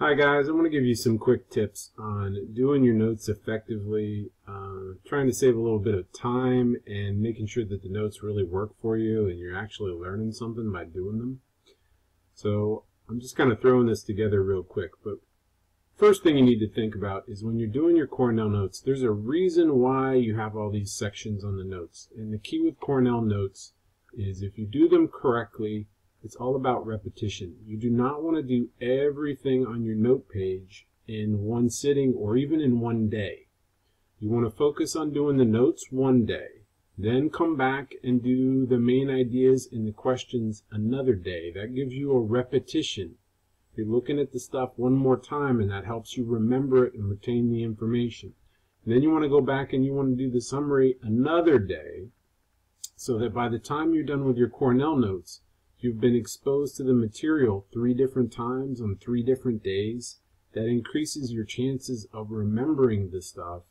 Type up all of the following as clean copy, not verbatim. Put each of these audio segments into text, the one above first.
Hi guys, I'm going to give you some quick tips on doing your notes effectively, trying to save a little bit of time and making sure that the notes really work for you and you're actually learning something by doing them. So I'm just kind of throwing this together real quick, but first thing you need to think about is when you're doing your Cornell notes, there's a reason why you have all these sections on the notes. And the key with Cornell notes is if you do them correctly, it's all about repetition. You do not want to do everything on your note page in one sitting or even in one day. You want to focus on doing the notes one day, then come back and do the main ideas and the questions another day. That gives you a repetition. You're looking at the stuff one more time and that helps you remember it and retain the information. And then you want to go back and you want to do the summary another day so that by the time you're done with your Cornell notes, you've been exposed to the material 3 different times on 3 different days. That increases your chances of remembering the stuff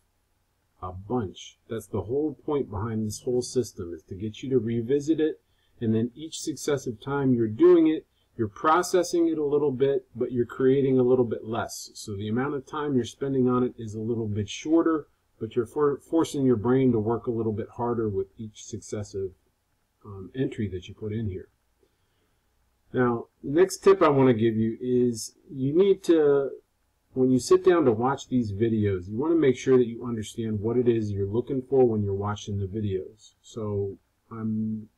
a bunch. That's the whole point behind this whole system, is to get you to revisit it, and then each successive time you're doing it, you're processing it a little bit, but you're creating a little bit less. So the amount of time you're spending on it is a little bit shorter, but you're forcing your brain to work a little bit harder with each successive entry that you put in here. Now, the next tip I want to give you is you need to, when you sit down to watch these videos, you want to make sure that you understand what it is you're looking for when you're watching the videos. So I've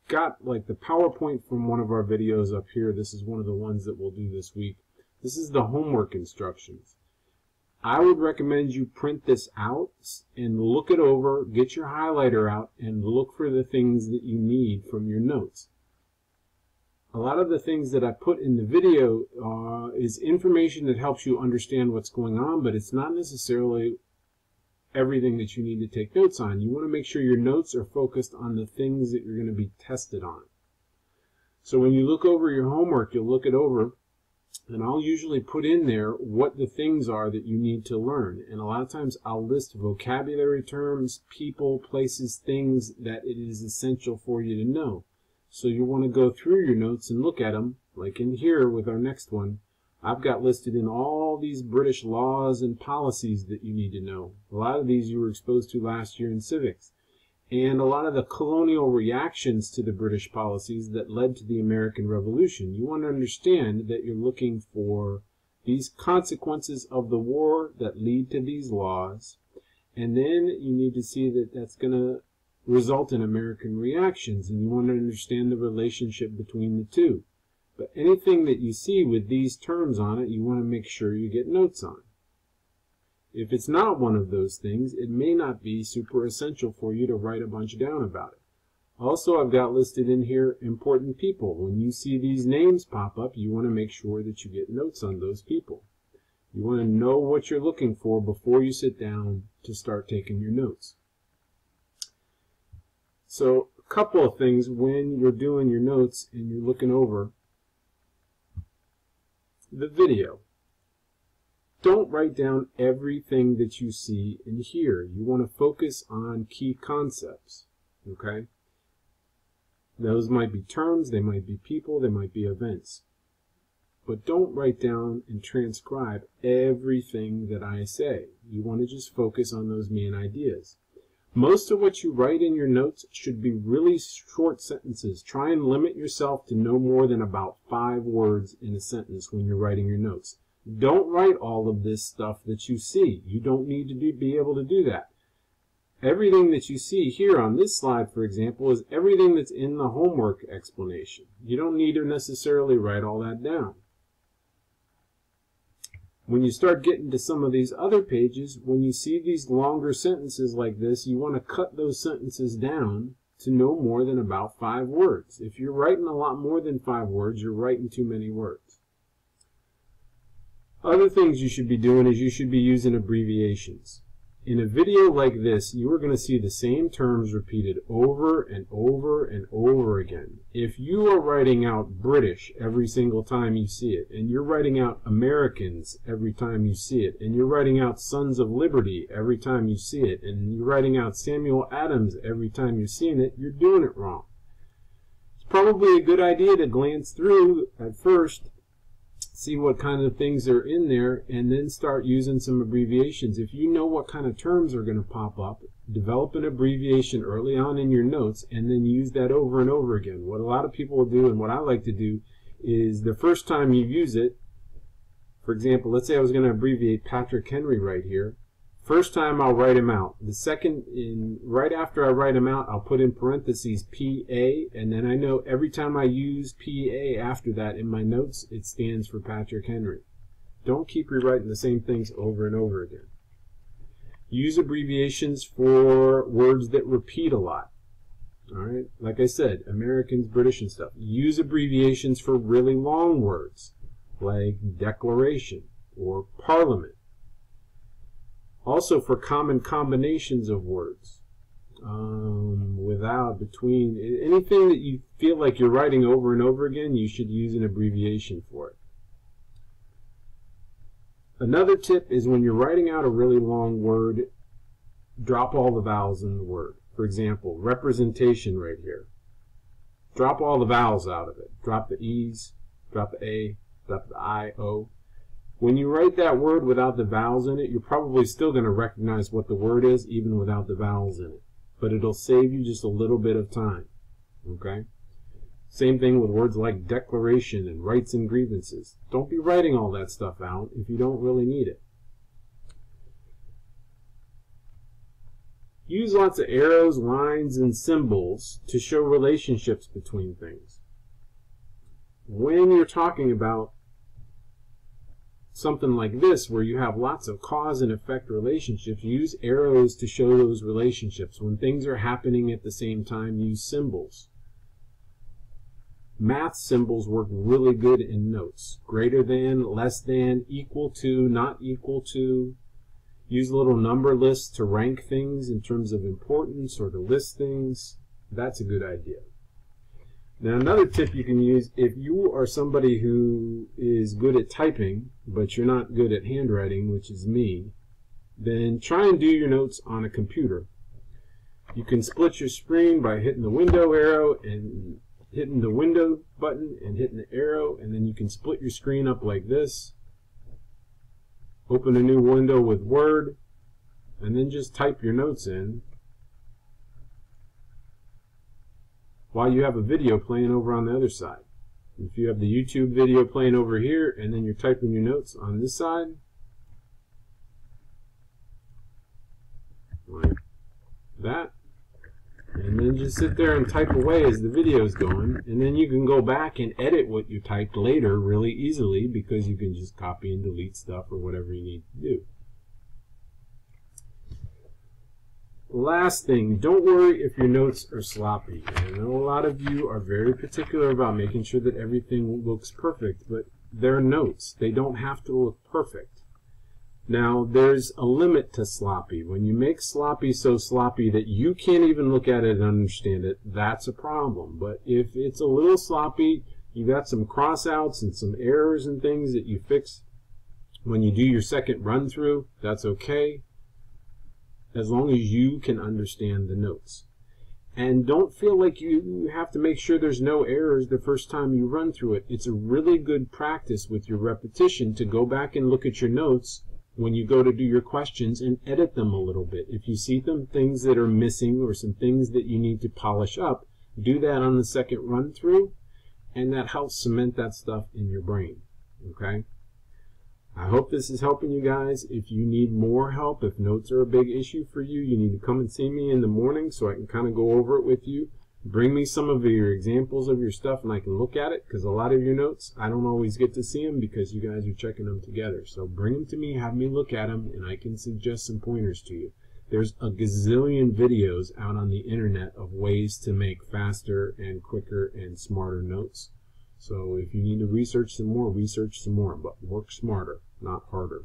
got like the PowerPoint from one of our videos up here. This is one of the ones that we'll do this week. This is the homework instructions. I would recommend you print this out and look it over, get your highlighter out, and look for the things that you need from your notes. A lot of the things that I put in the video is information that helps you understand what's going on, but it's not necessarily everything that you need to take notes on. You want to make sure your notes are focused on the things that you're going to be tested on. So when you look over your homework, you'll look it over, and I'll usually put in there what the things are that you need to learn. And a lot of times I'll list vocabulary terms, people, places, things that it is essential for you to know. So you want to go through your notes and look at them, like in here with our next one. I've got listed in all these British laws and policies that you need to know. A lot of these you were exposed to last year in civics. And a lot of the colonial reactions to the British policies that led to the American Revolution. You want to understand that you're looking for these consequences of the war that lead to these laws. And then you need to see that that's going to result in American reactions, and you want to understand the relationship between the two. But anything that you see with these terms on it, you want to make sure you get notes on. If it's not one of those things, it may not be super essential for you to write a bunch down about it. Also, I've got listed in here important people. When you see these names pop up, you want to make sure that you get notes on those people. You want to know what you're looking for before you sit down to start taking your notes. So a couple of things when you're doing your notes and you're looking over the video. Don't write down everything that you see and hear. You want to focus on key concepts, okay? Those might be terms, they might be people, they might be events. But don't write down and transcribe everything that I say. You want to just focus on those main ideas. Most of what you write in your notes should be really short sentences. Try and limit yourself to no more than about 5 words in a sentence when you're writing your notes. Don't write all of this stuff that you see. You don't need to be able to do that. Everything that you see here on this slide, for example, is everything that's in the homework explanation. You don't need to necessarily write all that down. When you start getting to some of these other pages, when you see these longer sentences like this, you want to cut those sentences down to no more than about 5 words. If you're writing a lot more than 5 words, you're writing too many words. Other things you should be doing is you should be using abbreviations. In a video like this, you are going to see the same terms repeated over and over and over again. If you are writing out British every single time you see it, and you're writing out Americans every time you see it, and you're writing out Sons of Liberty every time you see it, and you're writing out Samuel Adams every time you're seeing it, you're doing it wrong. It's probably a good idea to glance through at first see what kind of things are in there, and then start using some abbreviations. If you know what kind of terms are going to pop up, develop an abbreviation early on in your notes and then use that over and over again. What a lot of people will do, and what I like to do, is the first time you use it, for example, let's say I was going to abbreviate Patrick Henry right here. First time I'll write him out. The second, right after I write him out, I'll put in parentheses PA, and then I know every time I use PA after that in my notes, it stands for Patrick Henry. Don't keep rewriting the same things over and over again. Use abbreviations for words that repeat a lot. All right, like I said, Americans, British, and stuff. Use abbreviations for really long words, like declaration or parliament. Also for common combinations of words, without, between, anything that you feel like you're writing over and over again, you should use an abbreviation for it. Another tip is when you're writing out a really long word, drop all the vowels in the word. For example, representation right here. Drop all the vowels out of it. Drop the E's, drop the A, drop the I, O. When you write that word without the vowels in it, you're probably still going to recognize what the word is even without the vowels in it. But it'll save you just a little bit of time. Okay? Same thing with words like declaration and rights and grievances. Don't be writing all that stuff out if you don't really need it. Use lots of arrows, lines, and symbols to show relationships between things. When you're talking about something like this, where you have lots of cause and effect relationships, use arrows to show those relationships. When things are happening at the same time, use symbols. Math symbols work really good in notes. Greater than, less than, equal to, not equal to. Use little number lists to rank things in terms of importance or to list things. That's a good idea. Now, another tip you can use, if you are somebody who is good at typing, but you're not good at handwriting, which is me, then try and do your notes on a computer. You can split your screen by hitting the window arrow and hitting the window button and hitting the arrow, and then you can split your screen up like this. Open a new window with Word, and then just type your notes in while you have a video playing over on the other side. If you have the YouTube video playing over here and then you're typing your notes on this side, like that, and then just sit there and type away as the video is going, and then you can go back and edit what you typed later really easily because you can just copy and delete stuff or whatever you need to do. Last thing, don't worry if your notes are sloppy. I know a lot of you are very particular about making sure that everything looks perfect, but they're notes. They don't have to look perfect. Now, there's a limit to sloppy. When you make sloppy so sloppy that you can't even look at it and understand it, that's a problem. But if it's a little sloppy, you got some crossouts and some errors and things that you fix when you do your second run through, that's okay, as long as you can understand the notes. And don't feel like you have to make sure there's no errors the first time you run through it. It's a really good practice with your repetition to go back and look at your notes when you go to do your questions and edit them a little bit. If you see some things that are missing or some things that you need to polish up, do that on the second run through, and that helps cement that stuff in your brain. Okay? I hope this is helping you guys. If you need more help, if notes are a big issue for you, you need to come and see me in the morning so I can kind of go over it with you. Bring me some of your examples of your stuff and I can look at it, because a lot of your notes, I don't always get to see them because you guys are checking them together. So bring them to me, have me look at them, and I can suggest some pointers to you. There's a gazillion videos out on the internet of ways to make faster and quicker and smarter notes. So if you need to research some more, but work smarter, not harder.